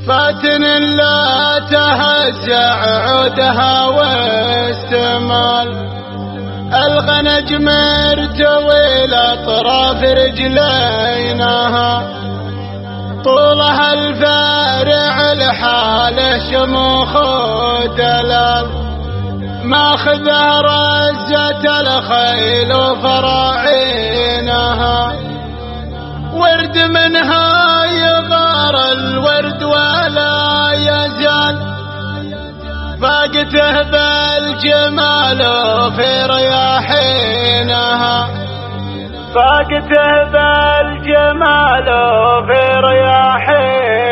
فاتن لا تهزع عودها واستمال، الغنج مرتوي لأطراف رجلينها، طولها الفارع لحاله شموخ ودلال، ماخذه رزة الخيل وفراعينها، ورد منها يغار الورد ولا يزال، فاقته بالجمال في رياحينها، فاقته بالجمال في رياحينها.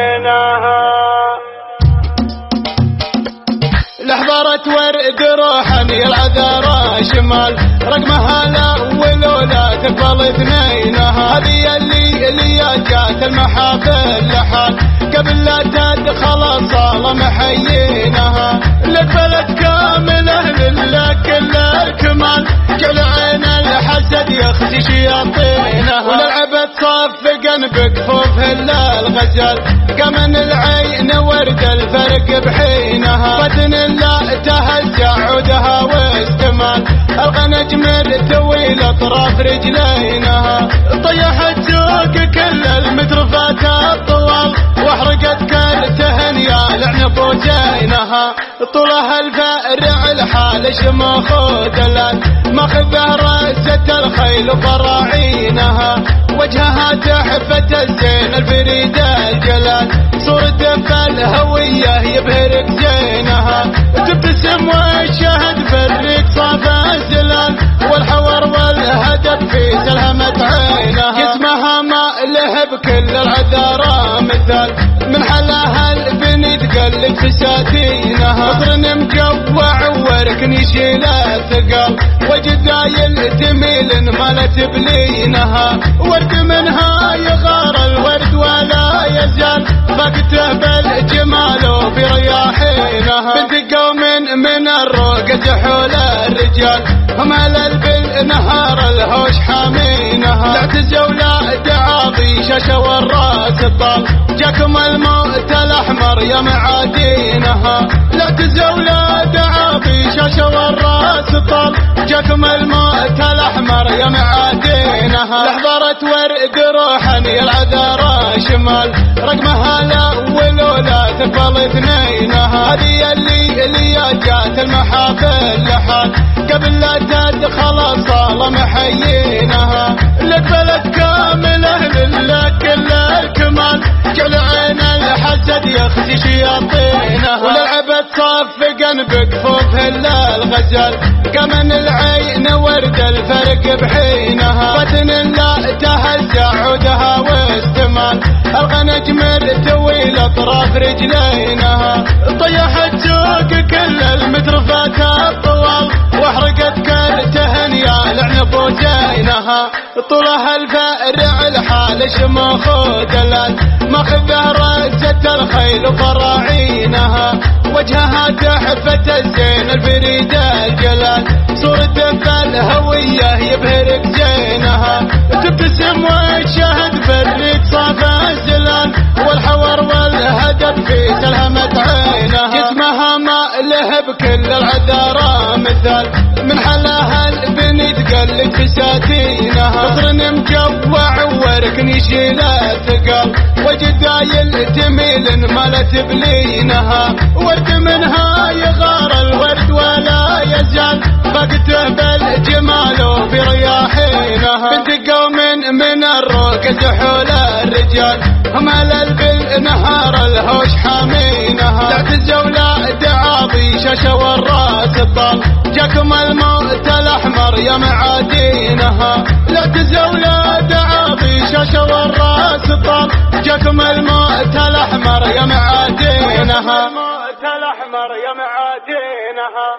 لحضرت ورد روحا العذارى شمال، رقمها الاول ولا تقبل اثنينها، هذه اللي جات المحافل لحال، قبل لا تدخل الصالة محيينها، لقبلت كامله لله كل الكمال، جعل عين الحسد يخزي شياطينها، ولعبت صفقا بكفوف الا الغزال، كمن العين ورد الفرق بحينها، فتن لا تهزع عودها واستمال، الغنج مرتوي لأطراف رجلينها، طيحت سوق كل المترفات الطوال، واحرقت كلتهن يا لعن بوزينها، طولها الفارع لحال شموخ ودلال، ماخذه رزة الخيل وفراعينها، وجهها تحفة الزين الفريد الجلال، صورته فالهوية يبهرك زينها، تبتسم والشهد بالريق صاف الزلال، والحور والهدف في سلهمة عينها، جسمها ما له بكل العذارى مثال، من حلاها البني تقلد فساتينها، قطر مجوع وركن يشيل الثقال، وجدايل تميل مالت بلينها، ورد منها يغار الورد ولا يزال، فاقته بالجمال وفي رياحينها، بنت قوم من الروق زحول الرجال، هم على بالنهار الهوش حامينها، لا تزوا لا تعاضي شاشة والراس الطال، جاكم الموت الأحمر يا معادينها، لا تزوا لا تعاضي شاشة والراس الطال، جاكم الموت الأحمر يا معادينها، لحضرت ورد روحا العذارى شمال، رقمها الاول ولا تقبل اثنينها، هذه اللي جات المحافل لحال، قبل لا تدخل الصالة محيينها، لقبلت كامله لله كل الكمال، جعل عين الحسد يخزي شياطينها، ولعبت صفقا بكفوف الا الغزال، كمن العين ورد الفرق بحينها، فتن لا تهزع عودها واستمال، الغنج مرتوي لأطراف رجلينها، طيحت سوق كل المترفات الطوال، واحرقت كلتهن يا لعن بوزينها، طولها الفارع لحال شموخ ودلال، ماخذه رزة الخيل وفراعينها، وجهها تحفة الزين الفريد الجلال، صورته فالهوية يبهرك زينها، تبتسم والشهد بالريق صاف الزلال، والحور والهدف في سلهمة عينها، جسمها ما له بكل العذارى مثال، من حلاها البني تقلد فساتينها، قطر مجوع وركن يشيل الثقال، وجدايل تميل مالت بلينها، ورد منها يغار الورد ولا يزال، فاقته بالجمال وفي رياحينها، بنت قوم من الروق زحول الرجال، هم على بالنهار الهوش حامينها، لا تزوا لا تعاضي شاشة والراس الطال، جاكم الموت الأحمر يا معادينها، لا تزوا لا تعاضي شاشة والراس الطال، جاكم الموت الأحمر يا معادينها، الموت الأحمر يا معادينها.